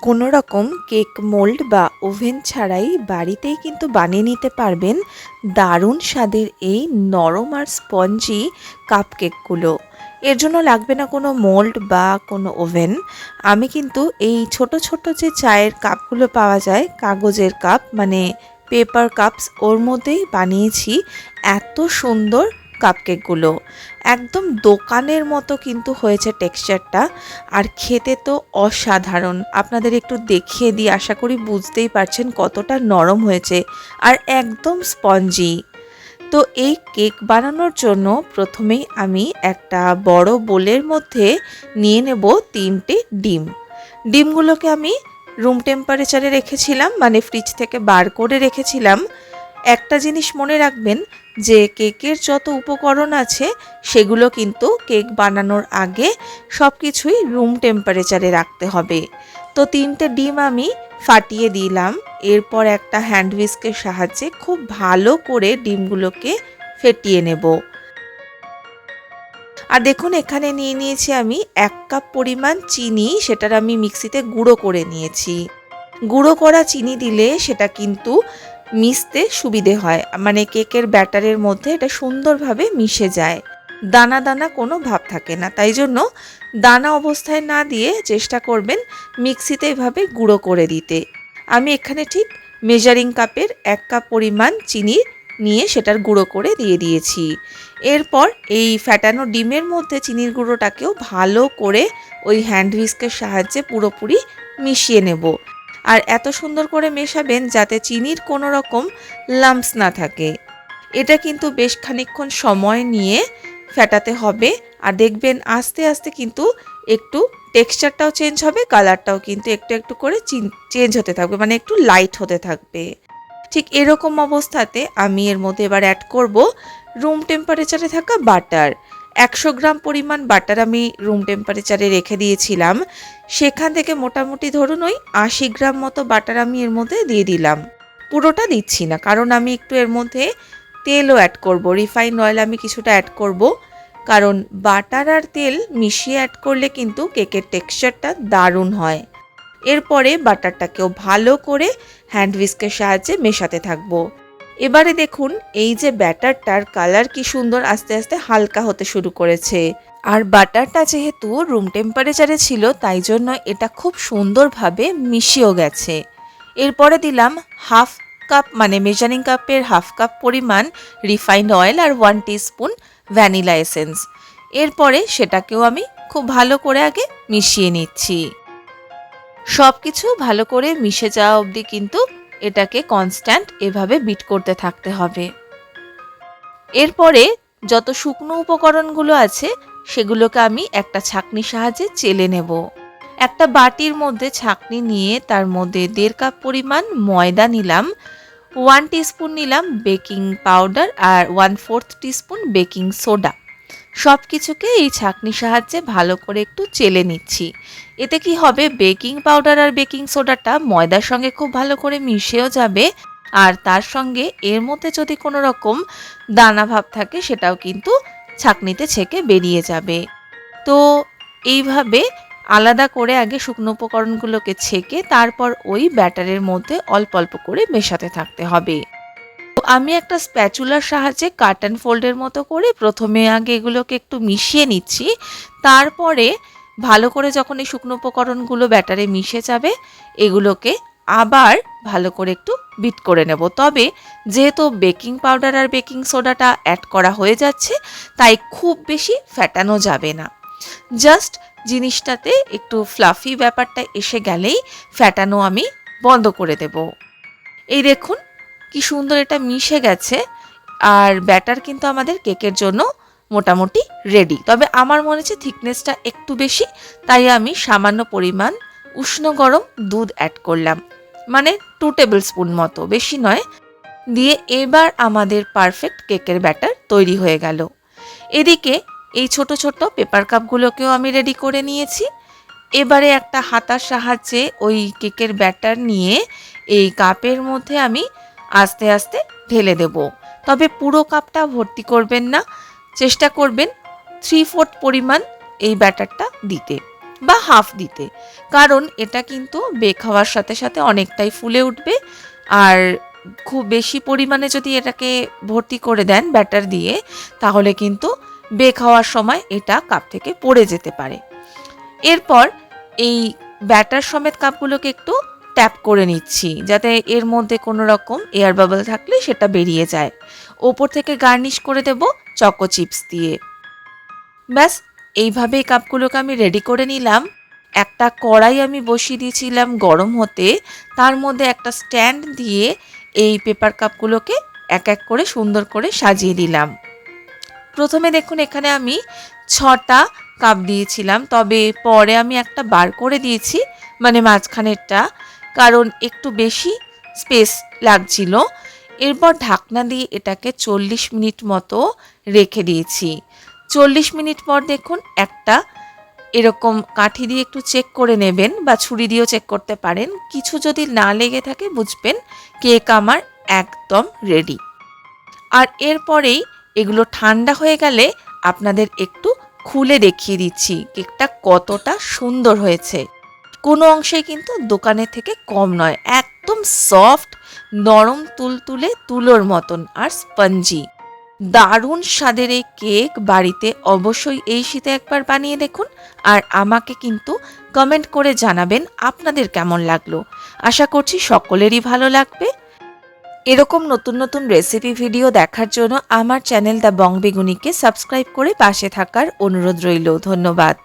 কোনো রকম cake mould বা ওভেন ছাড়াই বাড়িতেই কিন্তু বানিয়ে নিতে পারবেন দারুণ স্বাদের এই নরম আর স্পঞ্জি কাপকেকগুলো। এর জন্য লাগবে না কোনো মোল্ড বা কোনো ওভেন। আমি কিন্তু এই ছোট ছোট যে চায়ের কাপগুলো পাওয়া যায়, কাগজের কাপ মানে পেপার কাপস, ওর মধ্যেই বানিয়েছি এত সুন্দর কাপকেকগুলো। একদম দোকানের মতো কিন্তু হয়েছে টেক্সচারটা, আর খেতে তো অসাধারণ। আপনাদের একটু দেখিয়ে দিই, আশা করি বুঝতেই পারছেন কতটা নরম হয়েছে আর একদম স্পঞ্জি। তো এই কেক বানানোর জন্য প্রথমেই আমি একটা বড় বোলের মধ্যে নিয়ে নেব 3টে ডিম। ডিমগুলোকে আমি রুম টেম্পারেচারে রেখেছিলাম, মানে ফ্রিজ থেকে বার করে রেখেছিলাম। একটা জিনিস মনে রাখবেন যে কেকের যত উপকরণ আছে সেগুলো কিন্তু কেক বানানোর আগে সব কিছুই রুম টেম্পারেচারে রাখতে হবে। তো 3টে ডিম আমি ফাটিয়ে দিলাম। এরপর একটা হ্যান্ড হুইস্কের সাহায্যে খুব ভালো করে ডিমগুলোকে ফেটিয়ে নেব। আর দেখুন, এখানে নিয়ে নিয়েছি আমি 1 কাপ পরিমাণ চিনি, সেটার আমি মিক্সিতে গুঁড়ো করে নিয়েছি। গুঁড়ো করা চিনি দিলে সেটা কিন্তু মিশতে সুবিধে হয়, মানে কেকের ব্যাটারের মধ্যে এটা সুন্দরভাবে মিশে যায়, দানা দানা কোনো ভাব থাকে না। তাই জন্য দানা অবস্থায় না দিয়ে চেষ্টা করবেন মিক্সিতে এভাবে গুঁড়ো করে দিতে। আমি এখানে ঠিক মেজারিং কাপের 1 কাপ পরিমাণ চিনি নিয়ে সেটার গুঁড়ো করে দিয়ে দিয়েছি। এরপর এই ফ্যাটানো ডিমের মধ্যে চিনির গুঁড়োটাকেও ভালো করে ওই হ্যান্ড হুইস্কের সাহায্যে পুরোপুরি মিশিয়ে নেব। আর এত সুন্দর করে মেশাবেন যাতে চিনির কোনো রকম লাম্পস না থাকে। এটা কিন্তু বেশ খানিকক্ষণ সময় নিয়ে ফেটাতে হবে। আর দেখবেন আস্তে আস্তে কিন্তু একটু টেক্সচারটাও চেঞ্জ হবে, কালারটাও কিন্তু একটু একটু করে চেঞ্জ হতে থাকবে, মানে একটু লাইট হতে থাকবে। ঠিক এরকম অবস্থাতে আমি এর মধ্যে এবার অ্যাড করব রুম টেম্পারেচারে থাকা বাটার। 100 গ্রাম পরিমাণ বাটার আমি রুম টেম্পারেচারে রেখে দিয়েছিলাম। সেখান থেকে মোটামুটি ধরুন ওই 80 গ্রাম মতো বাটার আমি এর মধ্যে দিয়ে দিলাম। পুরোটা দিচ্ছি না, কারণ আমি একটু এর মধ্যে তেলও অ্যাড করব, রিফাইন্ড অয়েল আমি কিছুটা অ্যাড করব। কারণ বাটার আর তেল মিশিয়ে অ্যাড করলে কিন্তু কেকের টেক্সচারটা দারুণ হয়। এরপরে বাটারটাকেও ভালো করে হ্যান্ড হুইস্কের সাহায্যে মেশাতে থাকবো। এবারে দেখুন এই যে ব্যাটারটার কালার কি সুন্দর আস্তে আস্তে হালকা হতে শুরু করেছে। আর বাটারটা যেহেতু রুম টেম্পারেচারে ছিল তাই জন্য এটা খুব সুন্দরভাবে মিশিয়েও গেছে। এরপরে দিলাম হাফ কাপ, মানে মেজারিং কাপের হাফ কাপ পরিমাণ রিফাইন্ড অয়েল আর 1 টিস্পুন ভ্যানিলা এসেন্স। এরপরে সেটাকেও আমি খুব ভালো করে আগে মিশিয়ে নিচ্ছি। সব কিছু ভালো করে মিশে যাওয়া অবধি কিন্তু এটাকে কনস্ট্যান্ট এভাবে বিট করতে থাকতে হবে। এরপরে যত শুকনো উপকরণগুলো আছে সেগুলোকে আমি একটা ছাঁকনির সাহায্যে চেলে নেব। একটা বাটির মধ্যে ছাঁকনি নিয়ে তার মধ্যে 1.5 কাপ পরিমাণ ময়দা নিলাম, 1 টিস্পুন নিলাম বেকিং পাউডার আর 1/4 টিস্পুন বেকিং সোডা। সব কিছুকে এই ছাঁকনির সাহায্যে ভালো করে একটু চেলে নিচ্ছি। এতে কি হবে, বেকিং পাউডার আর বেকিং সোডাটা ময়দার সঙ্গে খুব ভালো করে মিশেও যাবে, আর তার সঙ্গে এর মধ্যে যদি কোনো রকম দানা ভাব থাকে সেটাও কিন্তু ছাঁকনিতে ছেঁকে বেরিয়ে যাবে। তো এইভাবে আলাদা করে আগে শুকনো উপকরণগুলোকে ছেঁকে তারপর ওই ব্যাটারের মধ্যে অল্প অল্প করে মেশাতে থাকতে হবে। আমি একটা স্প্যাচুলার সাহায্যে কাট অ্যান্ড ফোল্ডের মতো করে প্রথমে আগে এগুলোকে একটু মিশিয়ে নিচ্ছি। তারপরে ভালো করে যখন এই শুকনো উপকরণগুলো ব্যাটারে মিশে যাবে এগুলোকে আবার ভালো করে একটু বিট করে নেব। তবে যেহেতু বেকিং পাউডার আর বেকিং সোডাটা অ্যাড করা হয়ে যাচ্ছে তাই খুব বেশি ফ্যাটানো যাবে না। জাস্ট জিনিসটাতে একটু ফ্লাফি ব্যাপারটা এসে গেলেই ফ্যাটানো আমি বন্ধ করে দেব। এই দেখুন কি সুন্দর এটা মিশে গেছে, আর ব্যাটার কিন্তু আমাদের কেকের জন্য মোটামুটি রেডি। তবে আমার মনে হচ্ছে থিকনেসটা একটু বেশি, তাই আমি সামান্য পরিমাণ উষ্ণ গরম দুধ অ্যাড করলাম, মানে 2 টেবিল স্পুন মতো, বেশি নয়। দিয়ে এবার আমাদের পারফেক্ট কেকের ব্যাটার তৈরি হয়ে গেল। এদিকে এই ছোট ছোট পেপার কাপগুলোকেও আমি রেডি করে নিয়েছি। এবারে একটা হাতার সাহায্যে ওই কেকের ব্যাটার নিয়ে এই কাপের মধ্যে আমি আস্তে আস্তে ঢেলে দেব। তবে পুরো কাপটা ভর্তি করবেন না, চেষ্টা করবেন 3/4 পরিমাণ এই ব্যাটারটা দিতে। বা হাফ দিতে, কারণ এটা কিন্তু বেক হওয়ার সাথে সাথে অনেকটাই ফুলে উঠবে। আর খুব বেশি পরিমাণে যদি এটাকে ভর্তি করে দেন ব্যাটার দিয়ে, তাহলে কিন্তু বেক হওয়ার সময় এটা কাপ থেকে পড়ে যেতে পারে। এরপর এই ব্যাটার সমেত কাপগুলোকে একটু ট্যাপ করে নিচ্ছি, যাতে এর মধ্যে কোনো রকম এয়ার বাবল থাকলে সেটা বেরিয়ে যায়। ওপর থেকে গার্নিশ করে দেব চকো চিপস দিয়ে। ব্যাস, এইভাবে কাপগুলোকে আমি রেডি করে নিলাম। একটা কড়াই আমি বসিয়ে দিয়েছিলাম গরম হতে, তার মধ্যে একটা স্ট্যান্ড দিয়ে এই পেপার কাপগুলোকে এক এক করে সুন্দর করে সাজিয়ে দিলাম। প্রথমে দেখুন এখানে আমি 6টা কাপ দিয়েছিলাম, তবে পরে আমি একটা বার করে দিয়েছি, মানে মাঝখানেরটা, কারণ একটু বেশি স্পেস লাগছিল। এরপর ঢাকনা দিয়ে এটাকে 40 মিনিট মতো রেখে দিয়েছি। 40 মিনিট পর দেখুন একটা এরকম কাঠি দিয়ে একটু চেক করে নেবেন, বা ছুরি দিয়েও চেক করতে পারেন। কিছু যদি না লেগে থাকে বুঝবেন কেক আমার একদম রেডি। আর এরপরেই এগুলো ঠান্ডা হয়ে গেলে আপনাদের একটু খুলে দেখিয়ে দিচ্ছি কেকটা কতটা সুন্দর হয়েছে। কোনো অংশে কিন্তু দোকানের থেকে কম নয়, একদম সফট, নরম তুলতুলে তুলোর মতন আর স্পঞ্জি। দারুণ স্বাদের এই কেক বাড়িতে অবশ্যই এই শীতে একবার বানিয়ে দেখুন, আর আমাকে কিন্তু কমেন্ট করে জানাবেন আপনাদের কেমন লাগলো। আশা করছি সকলেরই ভালো লাগবে। এরকম নতুন নতুন রেসিপি ভিডিও দেখার জন্য আমার চ্যানেল দ্য বং বেগুনিকে সাবস্ক্রাইব করে পাশে থাকার অনুরোধ রইল। ধন্যবাদ।